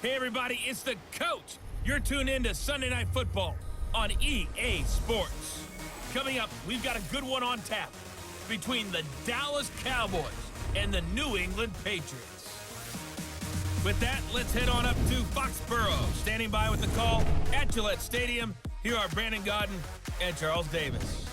Hey everybody, it's the coach. You're tuned in to Sunday Night Football on EA Sports. Coming up, we've got a good one on tap between the Dallas Cowboys and the New England Patriots. With that, let's head on up to Foxborough. Standing by with the call at Gillette Stadium, here are Brandon Godden and Charles Davis.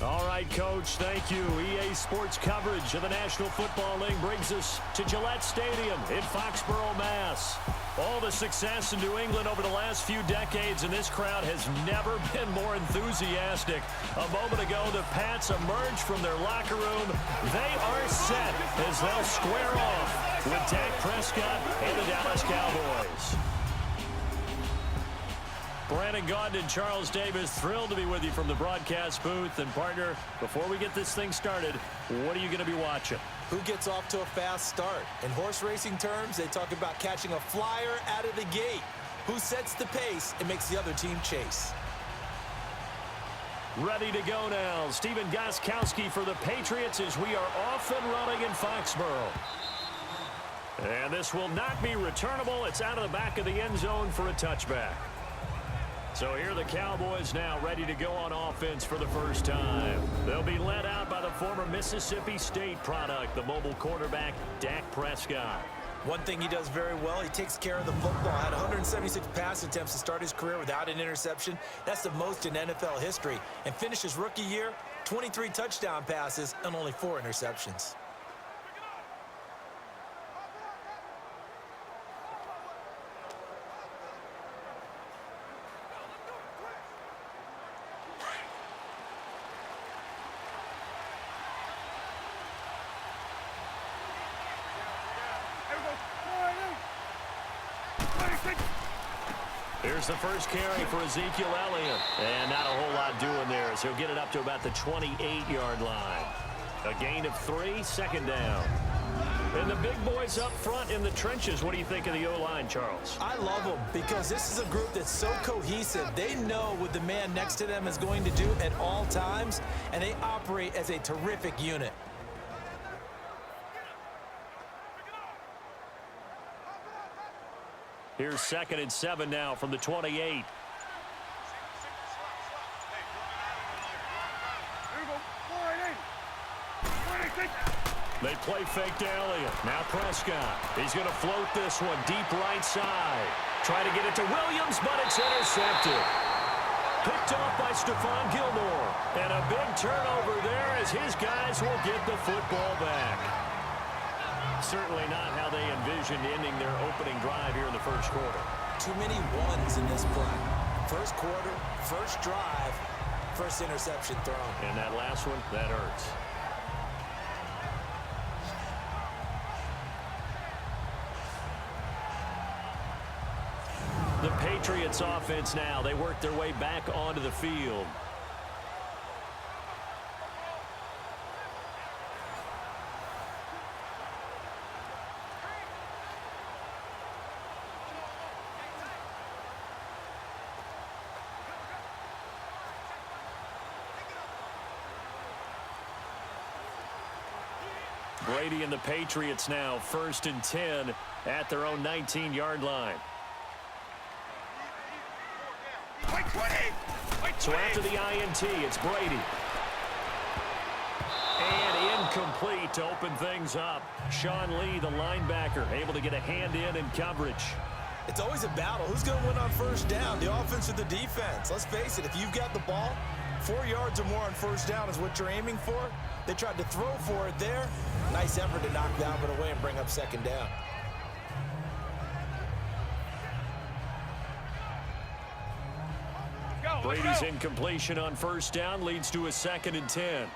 All right, Coach, thank you. EA Sports coverage of the National Football League brings us to Gillette Stadium in Foxborough, Mass. All the success in New England over the last few decades, and this crowd has never been more enthusiastic. A moment ago, the Pats emerged from their locker room. They are set as they'll square off with Dak Prescott and the Dallas Cowboys. Brandon Gaudin and Charles Davis, thrilled to be with you from the broadcast booth. And, partner, before we get this thing started, what are you going to be watching? Who gets off to a fast start? In horse racing terms, they talk about catching a flyer out of the gate. Who sets the pace and makes the other team chase? Ready to go now. Stephen Gostkowski for the Patriots as we are off and running in Foxborough. And this will not be returnable. It's out of the back of the end zone for a touchback. So here are the Cowboys now ready to go on offense for the first time. They'll be led out by the former Mississippi State product, the mobile quarterback, Dak Prescott. One thing he does very well, he takes care of the football. Had 176 pass attempts to start his career without an interception. That's the most in NFL history. And finished his rookie year, 23 touchdown passes and only 4 interceptions. Here's the first carry for Ezekiel Elliott. And not a whole lot doing there as he'll get it up to about the 28-yard line. A gain of 3, second down. And the big boys up front in the trenches. What do you think of the O-line, Charles? I love them because this is a group that's so cohesive. They know what the man next to them is going to do at all times, and they operate as a terrific unit. Here's 2nd and 7 now from the 28. They play fake to Elliott. Now Prescott. He's going to float this one deep right side. Try to get it to Williams, but it's intercepted. Picked off by Stephon Gilmore. And a big turnover there as his guys will get the football back. Certainly not how they envisioned ending their opening drive here in the first quarter. Too many ones in this play. First quarter, first drive, first interception thrown. And that last one, that hurts. The Patriots offense now, they work their way back onto the field. Brady and the Patriots now, 1st and 10 at their own 19-yard line. So after the INT, it's Brady. And incomplete to open things up. Sean Lee, the linebacker, able to get a hand in coverage. It's always a battle. Who's going to win on first down, the offense or the defense? Let's face it, if you've got the ball, 4 yards or more on first down is what you're aiming for. They tried to throw for it there. Nice effort to knock that one away and bring up 2nd down. Brady's incompletion on first down leads to a 2nd and 10.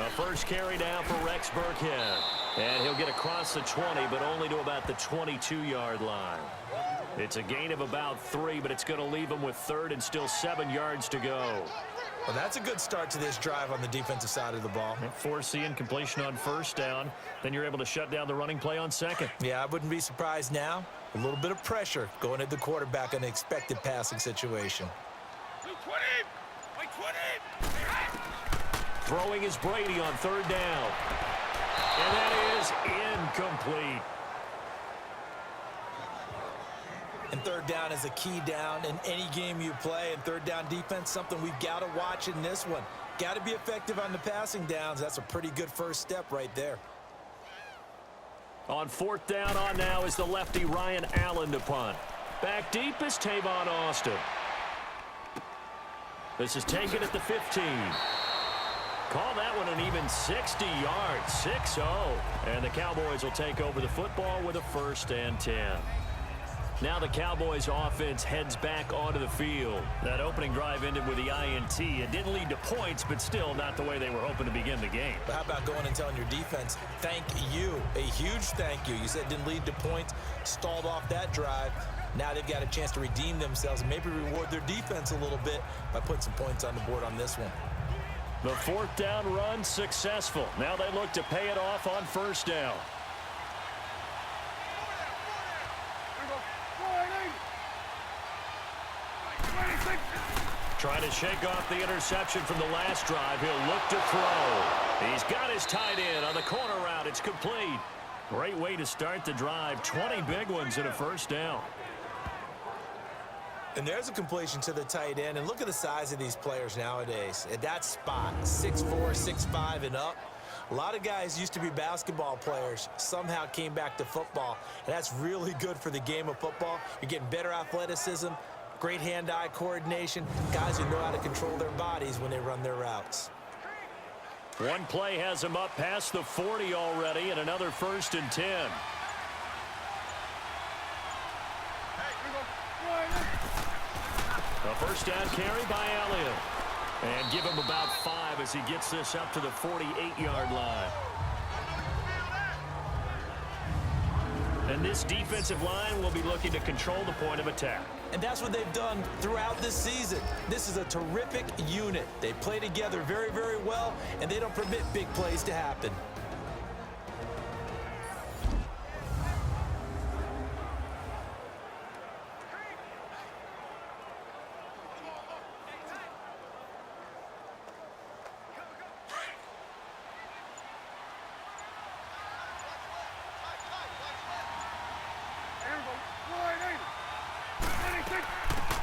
A first carry down for Rex Burkhead. And he'll get across the 20, but only to about the 22-yard line. It's a gain of about 3, but it's going to leave him with 3rd and still 7 yards to go. Well, that's a good start to this drive on the defensive side of the ball. Force the incompletion on first down. Then you're able to shut down the running play on 2nd. Yeah, I wouldn't be surprised now. A little bit of pressure going at the quarterback on the expected passing situation. Throwing is Brady on third down. And that is incomplete. And third down is a key down in any game you play. And third down defense, something we've got to watch in this one. Got to be effective on the passing downs. That's a pretty good first step right there. On fourth down on now is the lefty Ryan Allen to punt. Back deep is Tavon Austin. This is taken at the 15. Call that one an even 60 yards, 6-0. And the Cowboys will take over the football with a 1st and 10. Now the Cowboys offense heads back onto the field. That opening drive ended with the INT. It didn't lead to points, but still not the way they were hoping to begin the game. But how about going and telling your defense, thank you, a huge thank you. You said it didn't lead to points, stalled off that drive. Now they've got a chance to redeem themselves and maybe reward their defense a little bit by putting some points on the board on this one. The fourth down run successful. Now they look to pay it off on first down. Trying to shake off the interception from the last drive. He'll look to throw. He's got his tight end on the corner route. It's complete. Great way to start the drive. 20 big ones in a first down. And there's a completion to the tight end. And look at the size of these players nowadays. At that spot, 6'4", 6'5", and up. A lot of guys used to be basketball players, somehow came back to football. And that's really good for the game of football. You're getting better athleticism, great hand-eye coordination, guys who know how to control their bodies when they run their routes. One play has him up past the 40 already, and another 1st and 10. A first down carry by Elliott. And give him about 5 as he gets this up to the 48-yard line. And this defensive line will be looking to control the point of attack. And that's what they've done throughout this season. This is a terrific unit. They play together very, very well, and they don't permit big plays to happen.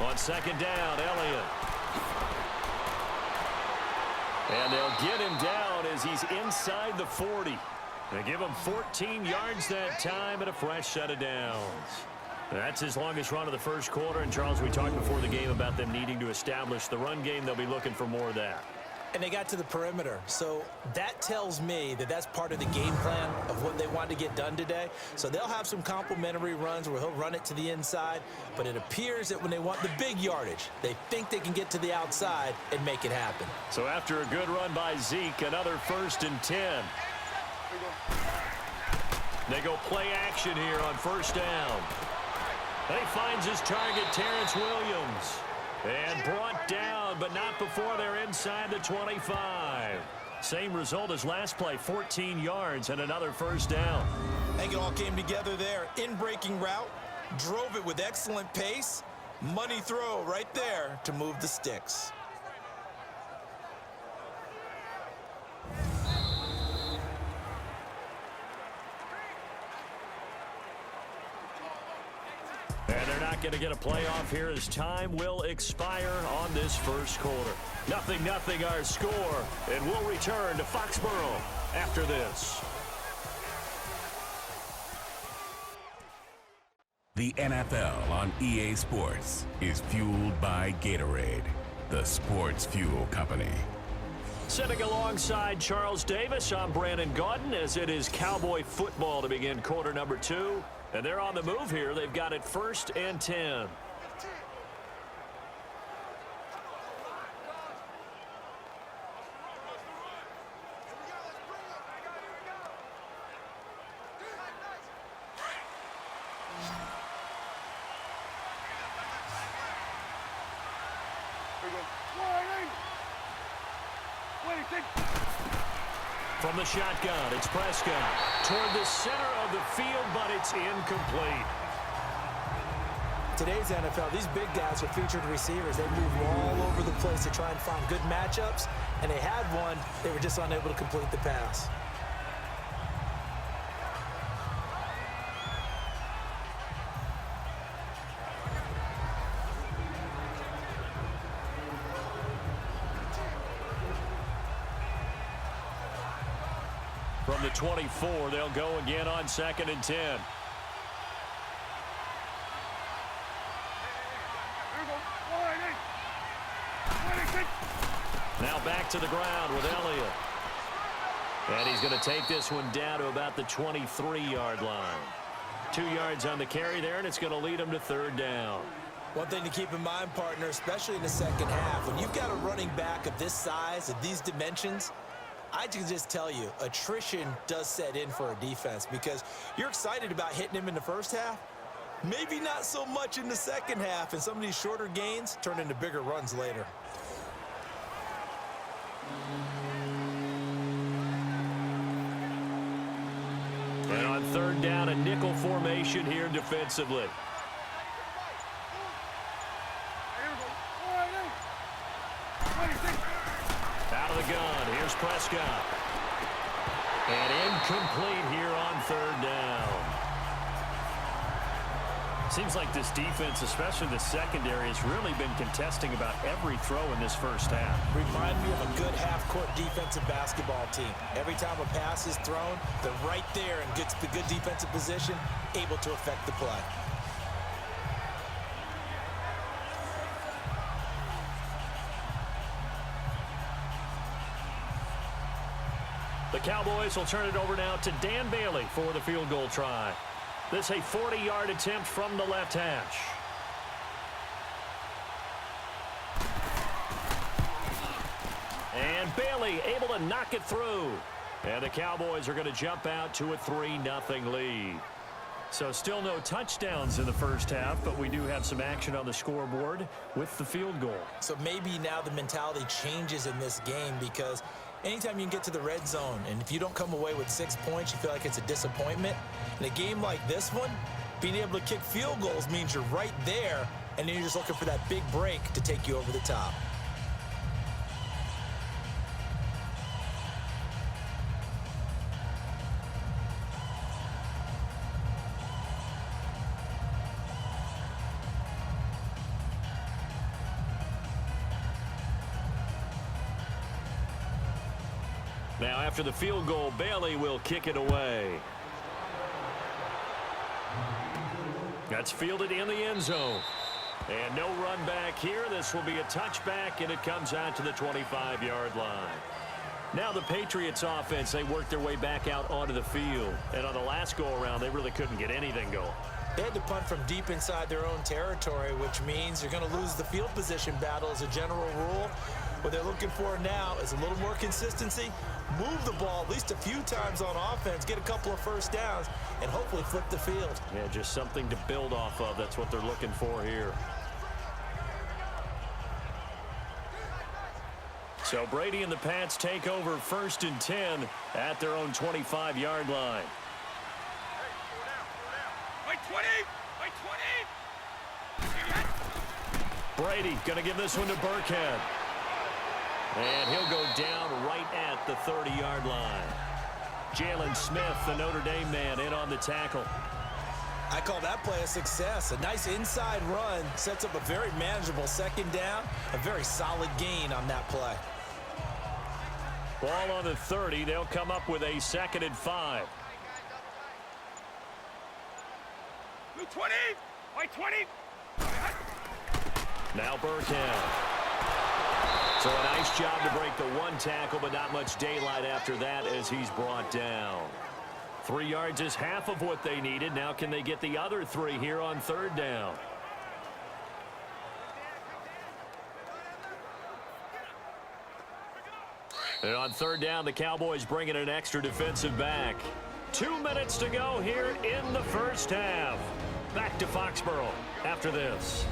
On second down, Elliott. And they'll get him down as he's inside the 40. They give him 14 yards that time and a fresh set of downs. That's his longest run of the first quarter. And, Charles, we talked before the game about them needing to establish the run game. They'll be looking for more of that. And they got to the perimeter. So that tells me that that's part of the game plan of what they want to get done today. So they'll have some complementary runs where he'll run it to the inside. But it appears that when they want the big yardage, they think they can get to the outside and make it happen. So after a good run by Zeke, another 1st and 10. They go play action here on first down. He finds his target, Terrence Williams. And brought down, but not before they're inside the 25. Same result as last play, 14 yards and another first down. I think it all came together there. In-breaking route, drove it with excellent pace. Money throw right there to move the sticks. And they're not going to get a playoff here as time will expire on this first quarter. 0-0 our score, and we'll return to Foxborough after this. The NFL on EA Sports is fueled by Gatorade, the sports fuel company. Sitting alongside Charles Davis, I'm Brandon Gaudin as it is Cowboy football to begin quarter number 2. And they're on the move here. They've got it 1st and 10. From the shotgun, it's Prescott toward the center of the field, but it's incomplete. Today's NFL, these big guys are featured receivers. They move all over the plays to try and find good matchups, and they had one. They were just unable to complete the pass. From the 24, they'll go again on 2nd and 10. Now back to the ground with Elliott. And he's going to take this one down to about the 23-yard line. 2 yards on the carry there, and it's going to lead him to 3rd down. One thing to keep in mind, partner, especially in the second half, when you've got a running back of this size, of these dimensions, I can just tell you, attrition does set in for a defense because you're excited about hitting him in the first half. Maybe not so much in the second half, and some of these shorter gains turn into bigger runs later. And on 3rd down, a nickel formation here defensively. Out of the gun, here's Prescott. And incomplete here on 3rd down. Seems like this defense, especially the secondary, has really been contesting about every throw in this first half. Remind me of a good half-court defensive basketball team. Every time a pass is thrown, they're right there in good defensive position, able to affect the play. The Cowboys will turn it over now to Dan Bailey for the field goal try. This a 40-yard attempt from the left hash. And Bailey able to knock it through. And the Cowboys are going to jump out to a 3-0 lead. So still no touchdowns in the first half, but we do have some action on the scoreboard with the field goal. So maybe now the mentality changes in this game because anytime you can get to the red zone, and if you don't come away with 6 points, you feel like it's a disappointment. In a game like this one, being able to kick field goals means you're right there, and then you're just looking for that big break to take you over the top. Now after the field goal, Bailey will kick it away. That's fielded in the end zone. And no run back here. This will be a touchback, and it comes out to the 25-yard line. Now the Patriots offense, they work their way back out onto the field. And on the last go-around, they really couldn't get anything going. They had to punt from deep inside their own territory, which means you're going to lose the field position battle as a general rule. What they're looking for now is a little more consistency, move the ball at least a few times on offense, get a couple of first downs, and hopefully flip the field. Yeah, just something to build off of. That's what they're looking for here. So Brady and the Pats take over 1st and 10 at their own 25-yard line. Brady going to give this one to Burkhead. And he'll go down right at the 30-yard line. Jalen Smith, the Notre Dame man, in on the tackle. I call that play a success. A nice inside run sets up a very manageable 2nd down. A very solid gain on that play. Ball on the 30. They'll come up with a 2nd and 5. 20! 20! Now Burkhead. So a nice job to break the one tackle, but not much daylight after that as he's brought down. 3 yards is half of what they needed. Now can they get the other 3 here on 3rd down? And on 3rd down, the Cowboys bring in an extra defensive back. 2 minutes to go here in the first half. Back to Foxborough after this.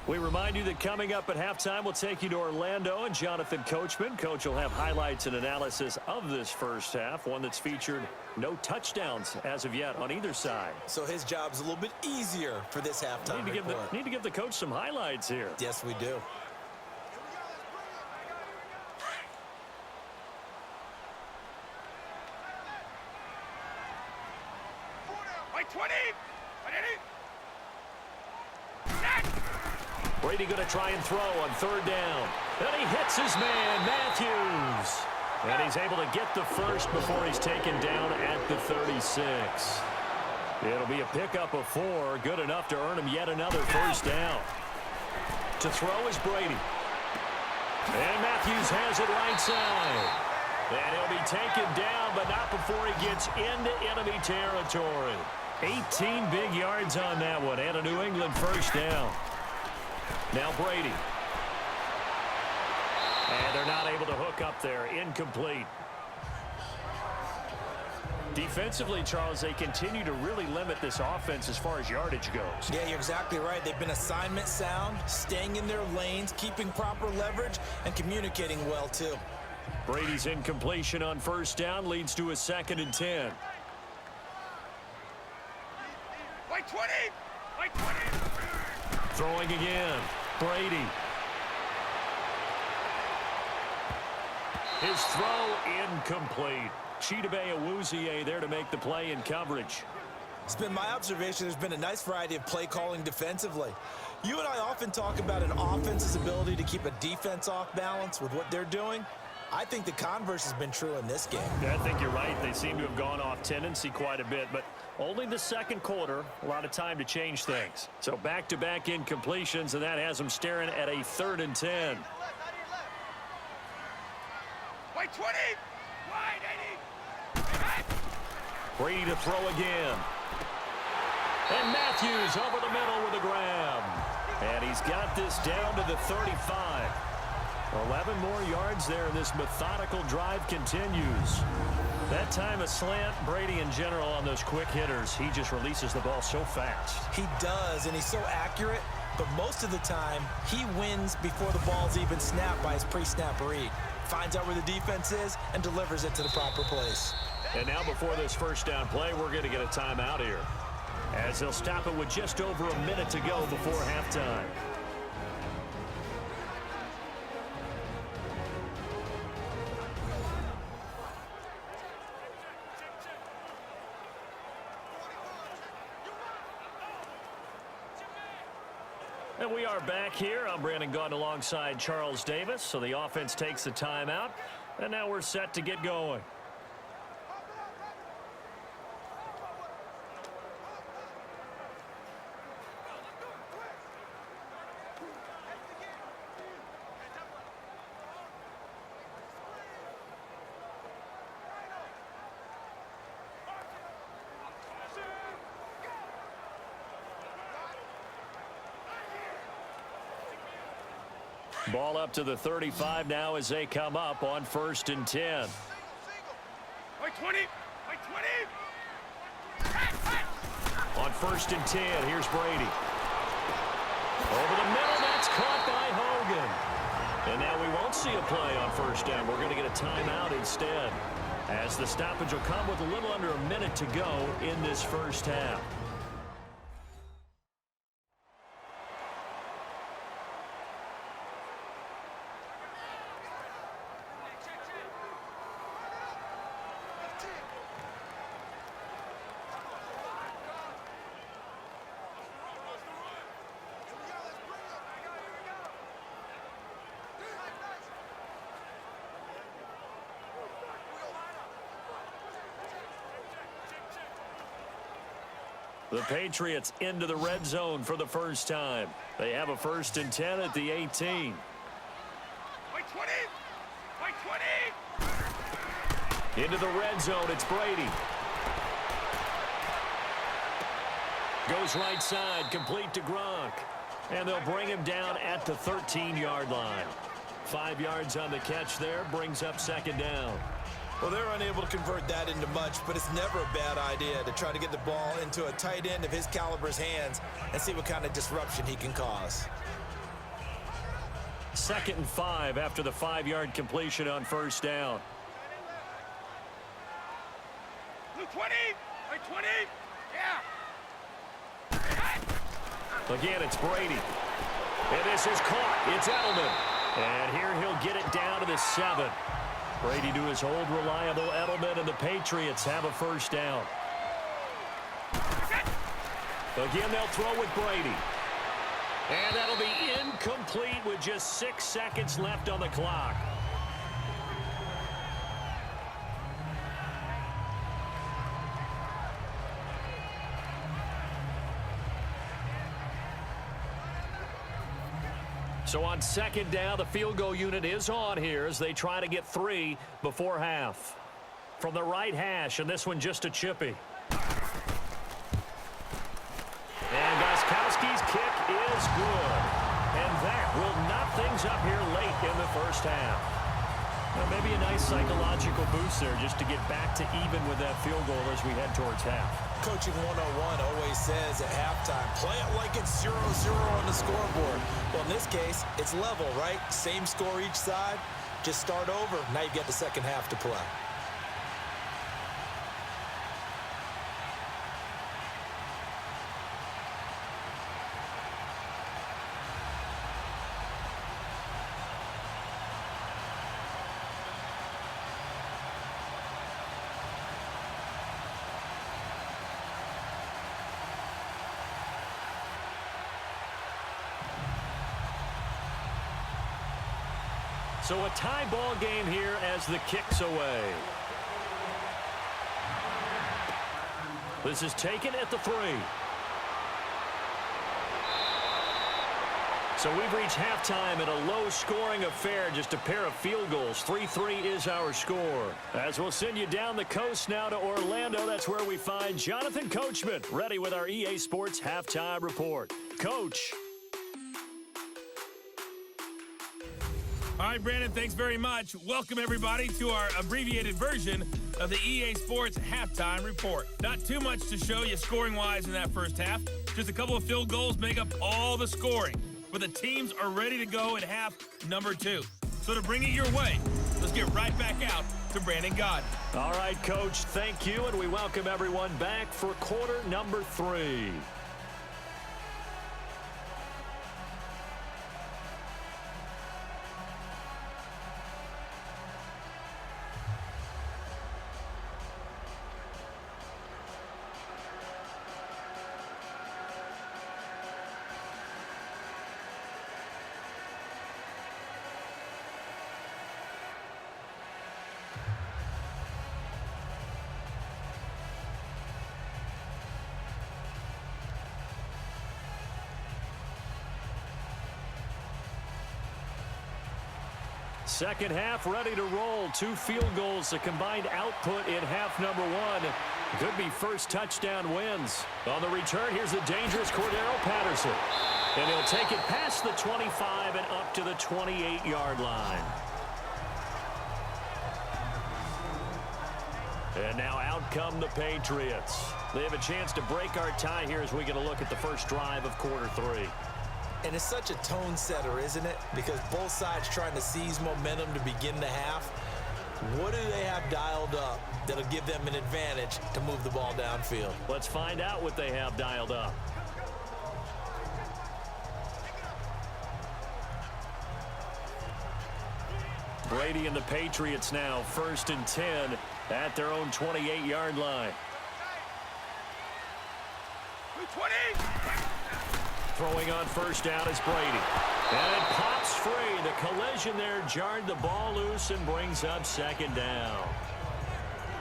We remind you that coming up at halftime, we'll take you to Orlando and Jonathan Coachman. Coach will have highlights and analysis of this first half, one that's featured no touchdowns as of yet on either side. So his job's a little bit easier for this halftime report. Need to give the coach some highlights here. Yes, we do. Brady going to try and throw on third down. And he hits his man, Matthews. And he's able to get the first before he's taken down at the 36. It'll be a pickup of 4, good enough to earn him yet another first down. To throw is Brady. And Matthews has it right side. And he'll be taken down, but not before he gets into enemy territory. 18 big yards on that one, and a New England first down. Now Brady. And they're not able to hook up there. Incomplete. Defensively, Charles, they continue to really limit this offense as far as yardage goes. Yeah, you're exactly right. They've been assignment sound, staying in their lanes, keeping proper leverage, and communicating well, too. Brady's incompletion on first down leads to a 2nd and 10. Like 20! Like 20! Throwing again. Brady. His throw incomplete. Chidobe Awuzie there to make the play in coverage. It's been my observation there's been a nice variety of play calling defensively. You and I often talk about an offense's ability to keep a defense off balance with what they're doing. I think the converse has been true in this game. Yeah, I think you're right. They seem to have gone off tendency quite a bit, but only the second quarter, a lot of time to change things. So back-to-back incompletions, and that has them staring at a 3rd and 10. Wide 20! Wide 80! Brady to throw again. And Matthews over the middle with a grab. And he's got this down to the 35. 11 more yards there, and this methodical drive continues. That time a slant, Brady in general on those quick hitters, he just releases the ball so fast. He does, and he's so accurate, but most of the time he wins before the ball's even snapped by his pre-snap read. Finds out where the defense is and delivers it to the proper place. And now before this first down play, we're going to get a timeout here, as they'll stop it with just over a minute to go before halftime. And we are back here. I'm Brandon Gaudin alongside Charles Davis. So the offense takes a timeout, and now we're set to get going. Ball up to the 35 now as they come up on 1st and 10. Like 20! Like 20! On 1st and 10, here's Brady. Over the middle, that's caught by Hogan. And now we won't see a play on first down. We're going to get a timeout instead, as the stoppage will come with a little under a minute to go in this first half. The Patriots into the red zone for the first time. They have a 1st and 10 at the 18. Like 20! Like 20! Into the red zone, it's Brady. Goes right side, complete to Gronk. And they'll bring him down at the 13-yard line. 5 yards on the catch there, brings up 2nd down. Well, they're unable to convert that into much, but it's never a bad idea to try to get the ball into a tight end of his caliber's hands and see what kind of disruption he can cause. 2nd and 5 after the 5-yard completion on first down. Blue 20. White 20. Yeah. Again, it's Brady. And this is caught. It's Edelman. And here he'll get it down to the 7. Brady to his old reliable Edelman, and the Patriots have a first down. Again, they'll throw with Brady. And that'll be incomplete with just 6 seconds left on the clock. So on 2nd down, the field goal unit is on here as they try to get 3 before half. From the right hash, and this one just a chippy. And Gostkowski's kick is good. And that will knot things up here late in the first half. Well, maybe a nice psychological boost there just to get back to even with that field goal as we head towards half. Coaching 101 always says at halftime, play it like it's 0-0 on the scoreboard. Well, in this case, it's level, right? Same score each side. Just start over. Now you get the second half to play. So a tie ball game here as the kick's away. This is taken at the 3. So we've reached halftime in a low-scoring affair, just a pair of field goals. 3-3 is our score. As we'll send you down the coast now to Orlando, that's where we find Jonathan Coachman, ready with our EA Sports Halftime Report. Coach. All right, Brandon, thanks very much. Welcome, everybody, to our abbreviated version of the EA Sports Halftime Report. Not too much to show you scoring-wise in that first half. Just a couple of field goals make up all the scoring. But the teams are ready to go in half number 2. So to bring it your way, let's get right back out to Brandon Gaudin. All right, Coach, thank you, and we welcome everyone back for quarter number 3. Second half ready to roll. 2 field goals, the combined output in half number 1. Could be first touchdown wins. On the return, here's the dangerous Cordero Patterson. And he'll take it past the 25 and up to the 28-yard line. And now out come the Patriots. They have a chance to break our tie here as we get a look at the first drive of quarter 3. And it's such a tone setter, isn't it? Because both sides trying to seize momentum to begin the half. What do they have dialed up that'll give them an advantage to move the ball downfield? Let's find out what they have dialed up. Brady and the Patriots now 1st and 10 at their own 28-yard line. 20. Throwing on first down is Brady. And it pops free. The collision there jarred the ball loose and brings up 2nd down.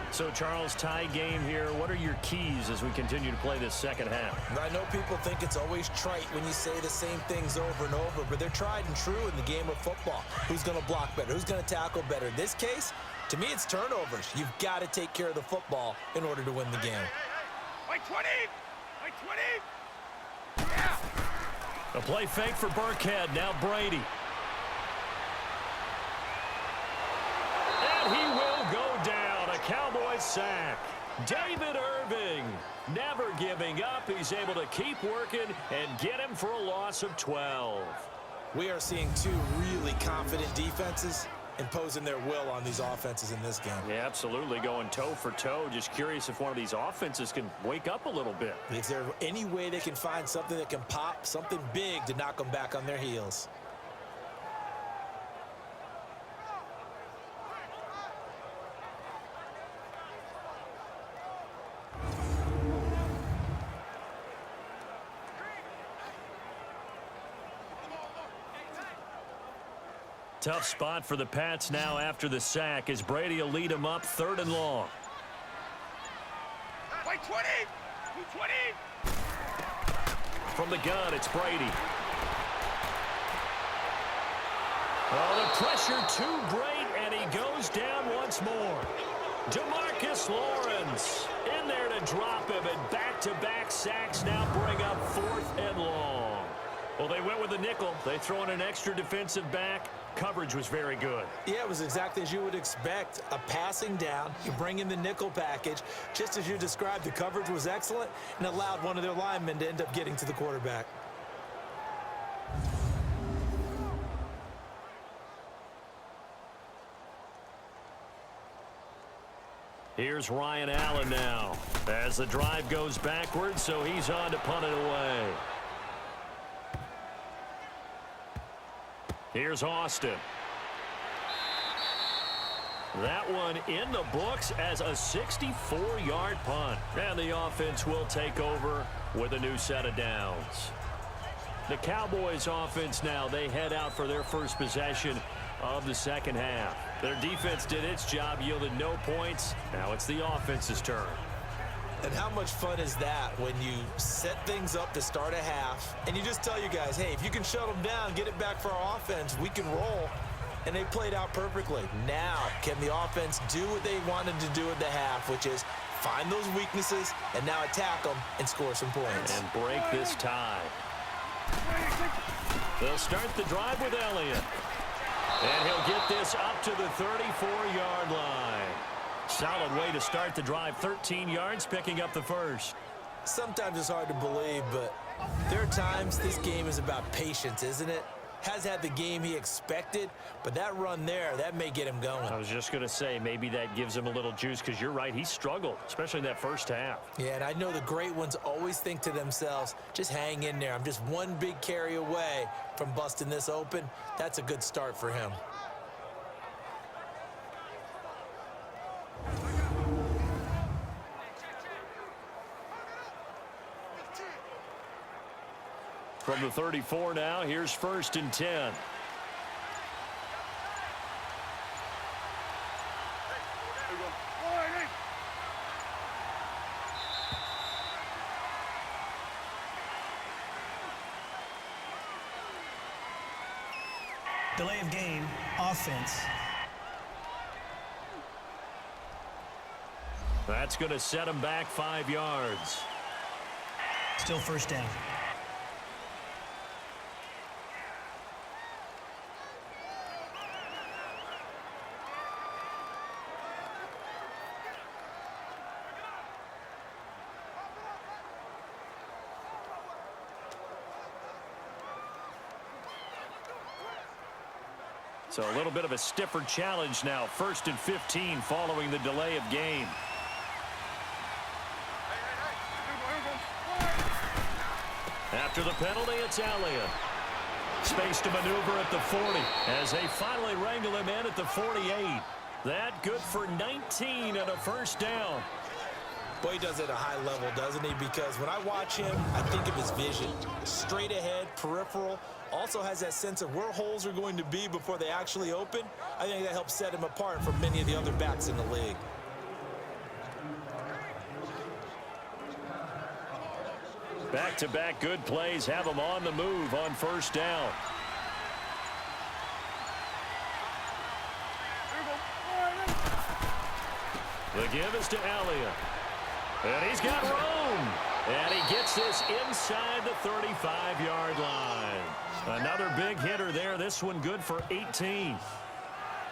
So, Charles, tie game here. What are your keys as we continue to play this second half? I know people think it's always trite when you say the same things over and over, but they're tried and true in the game of football. Who's going to block better? Who's going to tackle better? In this case, to me, it's turnovers. You've got to take care of the football in order to win the game. White 20. White 20. Yeah. A play fake for Burkhead. Now Brady. And he will go down. A Cowboys sack. David Irving never giving up. He's able to keep working and get him for a loss of 12. We are seeing two really confident defenses imposing their will on these offenses in this game. Yeah, absolutely, going toe for toe. Just curious if one of these offenses can wake up a little bit. Is there any way they can find something that can pop, something big to knock them back on their heels? Tough spot for the Pats now after the sack as Brady will lead them up 3rd and long. Wait, 20! 20! From the gun, it's Brady. Oh, the pressure too great, and he goes down once more. DeMarcus Lawrence in there to drop him, and back-to-back sacks now bring up 4th and long. Well, they went with the nickel. They throw in an extra defensive back. Coverage was very good. Yeah, it was exactly as you would expect. A passing down, you bring in the nickel package. Just as you described, the coverage was excellent and allowed one of their linemen to end up getting to the quarterback. Here's Ryan Allen now as the drive goes backwards, so he's on to punt it away. Here's Austin. That one in the books as a 64-yard punt. And the offense will take over with a new set of downs. The Cowboys offense now, they head out for their first possession of the second half. Their defense did its job, yielded no points. Now it's the offense's turn. And how much fun is that when you set things up to start a half and you just tell you guys, hey, if you can shut them down, get it back for our offense, we can roll. And they played out perfectly. Now, can the offense do what they wanted to do at the half, which is find those weaknesses and now attack them and score some points. And break this tie. They'll start the drive with Elliott. And he'll get this up to the 34-yard line. Solid way to start the drive. 13 yards, picking up the first. Sometimes it's hard to believe, but there are times this game is about patience, isn't it? Has had the game he expected, but that run there, that may get him going. I was just going to say, maybe that gives him a little juice, because you're right, he struggled, especially in that first half. Yeah, and I know the great ones always think to themselves, just hang in there. I'm just one big carry away from busting this open. That's a good start for him. From the 34 now, here's 1st and 10. Delay of game, offense. That's going to set him back 5 yards. Still 1st down. So a little bit of a stiffer challenge now. 1st and 15 following the delay of game. After the penalty, it's Elliott. Space to maneuver at the 40 as they finally wrangle him in at the 48. That good for 19 and a 1st down. Boy, he does it at a high level, doesn't he? Because when I watch him, I think of his vision. Straight ahead, peripheral. Also has that sense of where holes are going to be before they actually open. I think that helps set him apart from many of the other backs in the league. Back-to-back good plays have him on the move on 1st down. The give is to Elliott. And he's got room. And he gets this inside the 35-yard line. Another big hitter there. This one good for 18.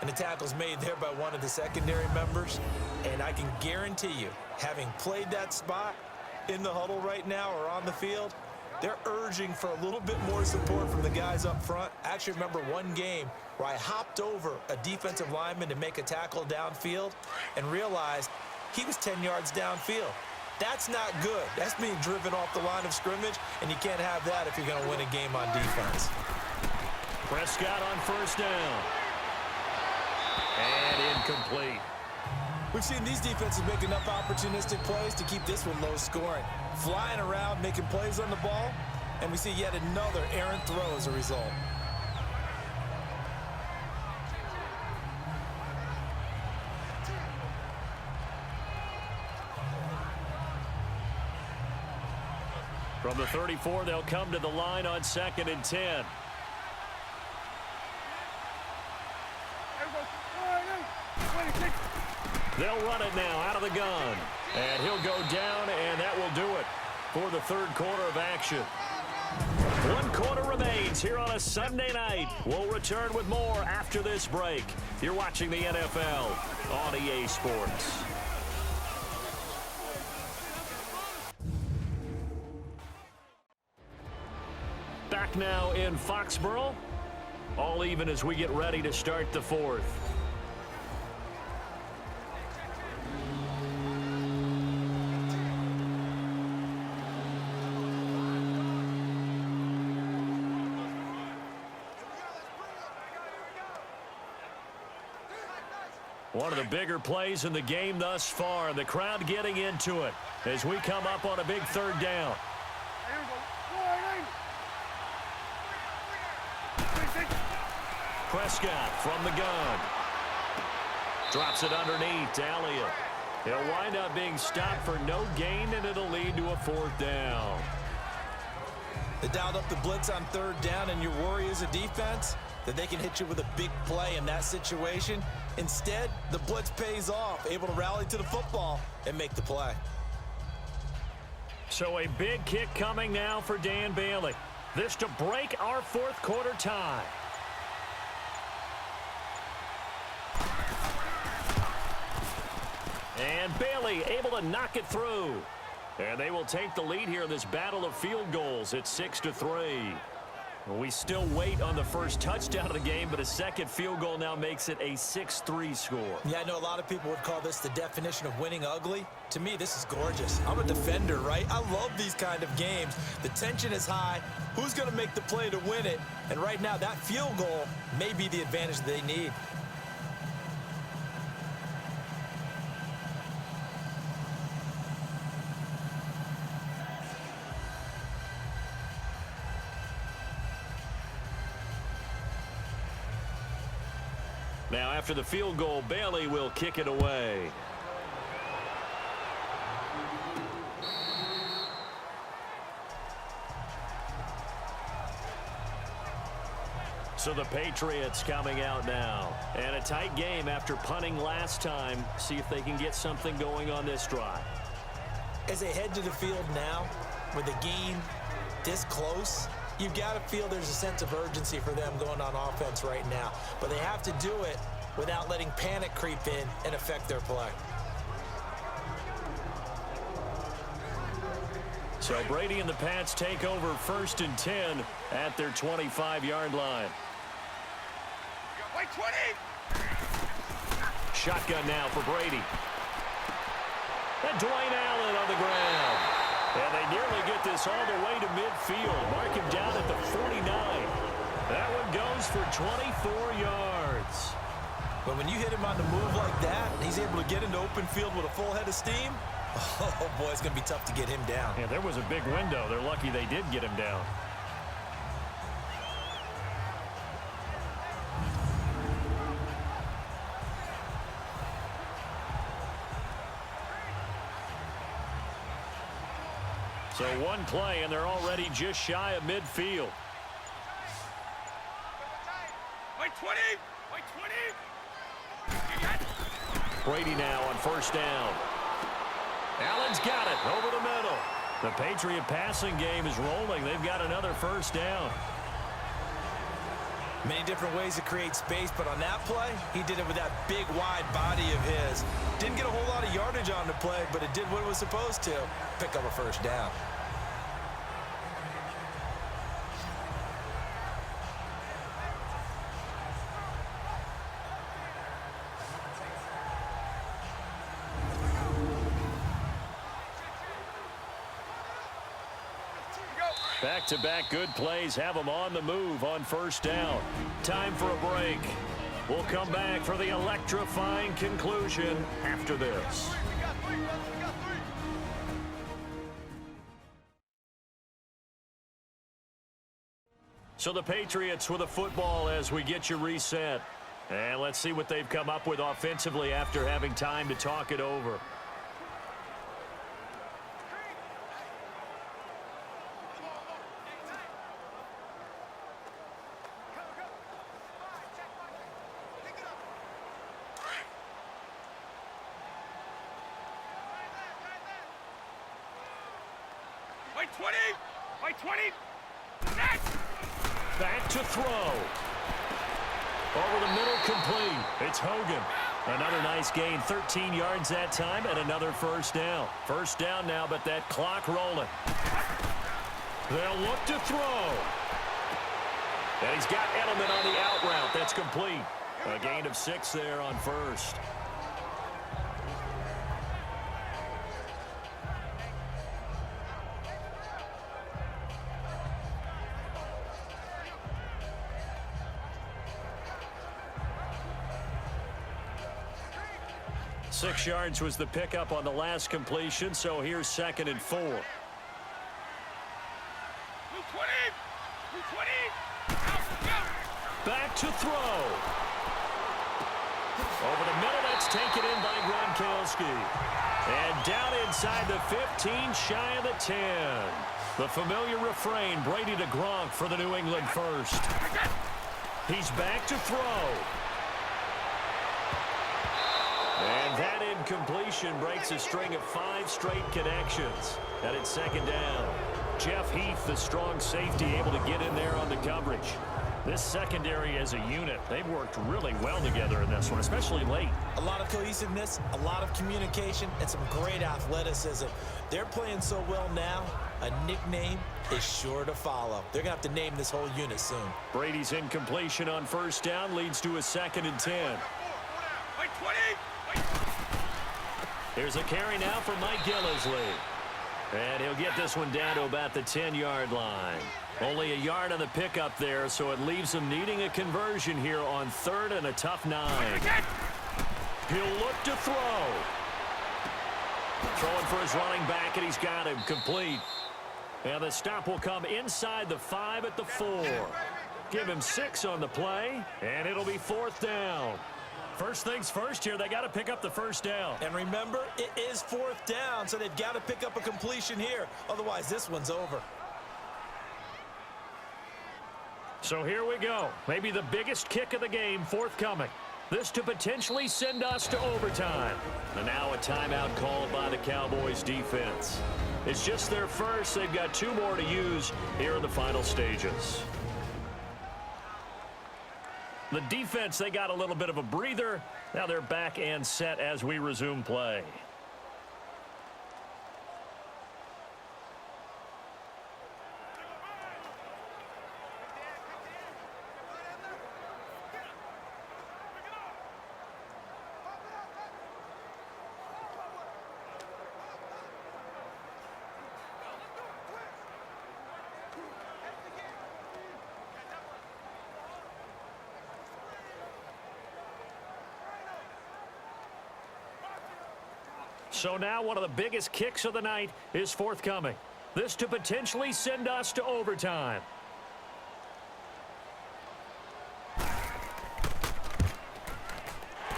And the tackle's made there by one of the secondary members. And I can guarantee you, having played that spot in the huddle right now or on the field, They're urging for a little bit more support from the guys up front. I actually remember one game where I hopped over a defensive lineman to make a tackle downfield and realized he was 10 yards downfield. That's not good. That's being driven off the line of scrimmage, and you can't have that if you're going to win a game on defense. Prescott on first down. And incomplete. We've seen these defenses make enough opportunistic plays to keep this one low scoring. Flying around, making plays on the ball, and we see yet another errant throw as a result. From the 34, they'll come to the line on 2nd and 10. They'll run it now out of the gun. And he'll go down, and that will do it for the third quarter of action. 1 quarter remains here on a Sunday night. We'll return with more after this break. You're watching the NFL on EA Sports. Back now in Foxborough. All even as we get ready to start the fourth. One of the bigger plays in the game thus far. The crowd getting into it as we come up on a big third down. Prescott from the gun. Drops it underneath to Elliott. He'll wind up being stopped for no gain, and it'll lead to a 4th down. They dialed up the blitz on 3rd down, and your worry as a defense that they can hit you with a big play in that situation. Instead, the blitz pays off, able to rally to the football and make the play. So a big kick coming now for Dan Bailey. This to break our 4th quarter tie. And Bailey able to knock it through. And they will take the lead here in this battle of field goals at 6-3. We still wait on the first touchdown of the game, but a second field goal now makes it a 6-3 score. Yeah, I know a lot of people would call this the definition of winning ugly. To me, this is gorgeous. I'm a defender, right? I love these kind of games. The tension is high. Who's going to make the play to win it? And right now, that field goal may be the advantage they need. Now, after the field goal, Bailey will kick it away. So the Patriots coming out now. And a tight game after punting last time. See if they can get something going on this drive. As they head to the field now, with the game this close, you've got to feel there's a sense of urgency for them going on offense right now. But they have to do it without letting panic creep in and affect their play. So Brady and the Pats take over 1st and 10 at their 25-yard line. Wait, 20! Shotgun now for Brady. And Dwayne Allen on the ground. And they nearly get this all the way to midfield. Mark him down at the 49. That one goes for 24 yards. But when you hit him on the move like that, and he's able to get into open field with a full head of steam, oh boy, it's going to be tough to get him down. Yeah, there was a big window. They're lucky they did get him down. So one play, and they're already just shy of midfield. Wait, 20! Wait, 20! Brady now on 1st down. Allen's got it over the middle. The Patriot passing game is rolling. They've got another 1st down. Many different ways to create space, but on that play, he did it with that big, wide body of his. Didn't get a whole lot of yardage on the play, but it did what it was supposed to. Pick up a 1st down. Back-to-back good plays have them on the move on first down. Time for a break. We'll come back for the electrifying conclusion after this. So the Patriots with a football as we get you reset. And let's see what they've come up with offensively after having time to talk it over. White 20! White 20! Net! Back to throw. Over the middle, complete. It's Hogan. Another nice gain, 13 yards that time, and another first down. First down now, but that clock rolling. They'll look to throw. And he's got Edelman on the out route. That's complete. A gain of 6 there on first. Six yards was the pickup on the last completion, so here's 2nd and 4. 220! 220! Back to throw. Over the middle, that's taken in by Gronkowski. And down inside the 15, shy of the 10. The familiar refrain, Brady to Gronk for the New England first. He's back to throw. And that incompletion breaks a string of 5 straight connections. And it's 2nd down. Jeff Heath, the strong safety, able to get in there on the coverage. This secondary as a unit, they've worked really well together in this one, especially late. A lot of cohesiveness, a lot of communication, and some great athleticism. They're playing so well now, a nickname is sure to follow. They're going to have to name this whole unit soon. Brady's incompletion on first down leads to a 2nd and 10. White 20! Here's a carry now for Mike Gillisley. And he'll get this one down to about the 10-yard line. Only a yard on the pickup there, so it leaves him needing a conversion here on 3rd and a tough 9. He'll look to throw. Throwing for his running back, and he's got him complete. And the stop will come inside the 5 at the 4. Give him 6 on the play, and it'll be 4th down. First things first here, they got to pick up the first down. And remember, it is 4th down, so they've got to pick up a completion here. Otherwise, this one's over. So here we go. Maybe the biggest kick of the game forthcoming. This to potentially send us to overtime. And now a timeout called by the Cowboys defense. It's just their first. They've got 2 more to use here in the final stages. The defense, they got a little bit of a breather. Now they're back and set as we resume play. So now one of the biggest kicks of the night is forthcoming. This to potentially send us to overtime.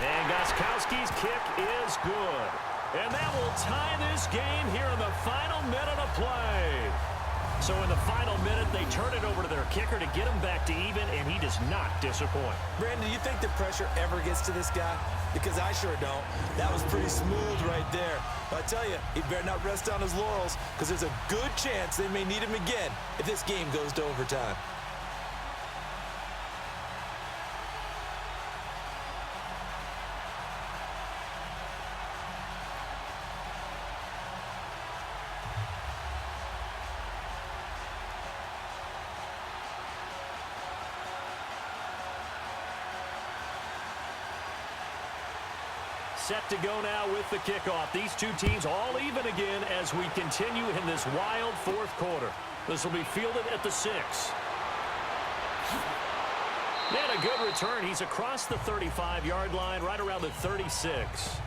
And Gostkowski's kick is good. And that will tie this game here in the final minute of play. So in the final minute, they turn it over to their kicker to get him back to even, and he does not disappoint. Brandon, do you think the pressure ever gets to this guy? Because I sure don't. That was pretty smooth right there. But I tell you, he better not rest on his laurels, because there's a good chance they may need him again if this game goes to overtime. set to go now with the kickoff. These two teams all even again as we continue in this wild fourth quarter. This will be fielded at the 6. And a good return. He's across the 35-yard line, right around the 36.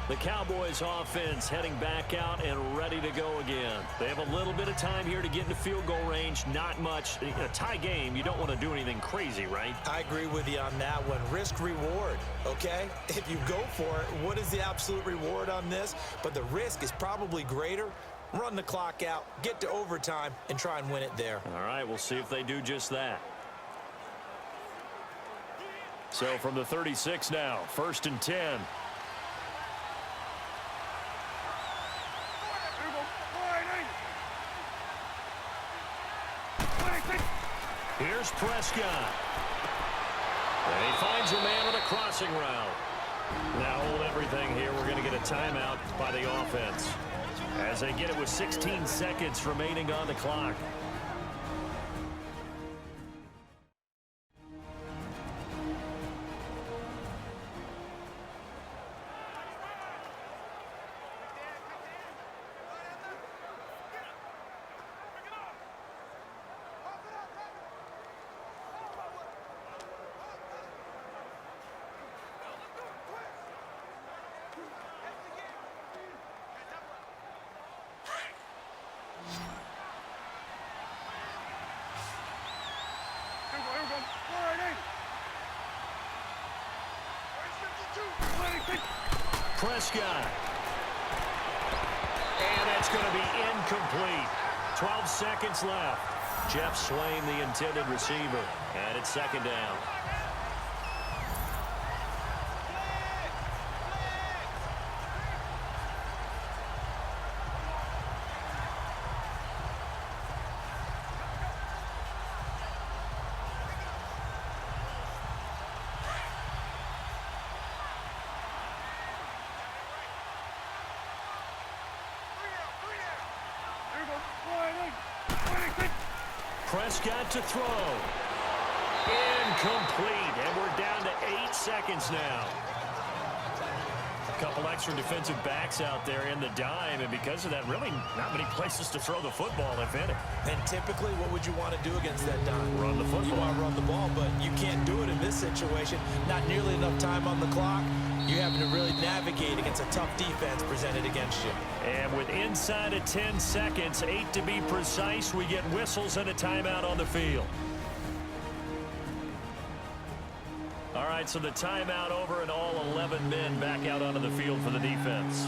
The Cowboys offense heading back out and ready to go again. They have a little bit of time here to get into field goal range. Not much. In a tie game, you don't want to do anything crazy, right? I agree with you on that one. Risk reward, okay? If you go for it, what is the absolute reward on this? But the risk is probably greater. Run the clock out, get to overtime, and try and win it there. All right, we'll see if they do just that. So from the 36 now, 1st and 10. Here's Prescott. And he finds a man on a crossing route. Now hold everything here. We're going to get a timeout by the offense as they get it with 16 seconds remaining on the clock. Prescott. And that's going to be incomplete. 12 seconds left. Jeff Swain, the intended receiver. And it's 2nd down. Prescott to throw. Incomplete. And we're down to 8 seconds now. A couple extra defensive backs out there in the dime, and because of that, really not many places to throw the football, if any. And typically, what would you want to do against that dime? Run the football. You want to run the ball, but you can't do it in this situation. Not nearly enough time on the clock. You're having to really navigate against a tough defense presented against you. And with inside of 10 seconds, 8 to be precise, we get whistles and a timeout on the field. All right, so the timeout over and all 11 men back out onto the field for the defense.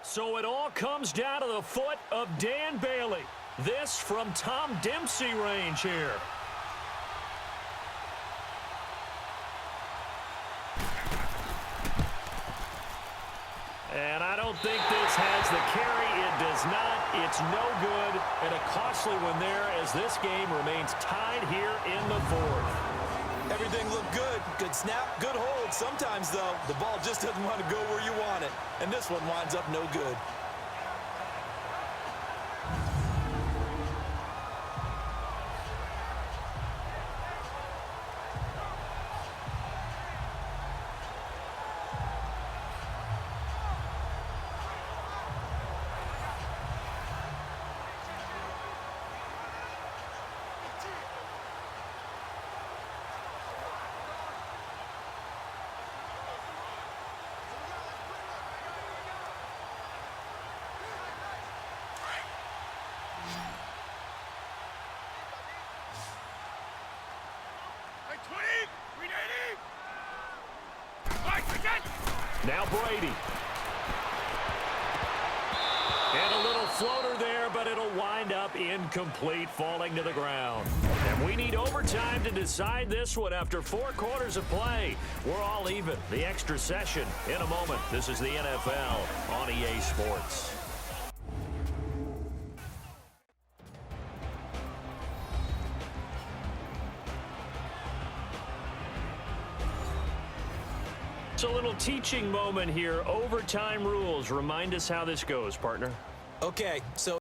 So it all comes down to the foot of Dan Bailey. This from Tom Dempsey range here. And I don't think this has the carry. It does not. It's no good. And a costly one there as this game remains tied here in the 4th. Everything looked good. Good snap, good hold. Sometimes, though, the ball just doesn't want to go where you want it. And this one winds up no good. Now Brady. And a little floater there, but it'll wind up incomplete, falling to the ground. And we need overtime to decide this one after 4 quarters of play. We're all even. The extra session in a moment. This is the NFL on EA Sports. It's a little teaching moment here. Overtime rules. Remind us how this goes, partner. Okay, so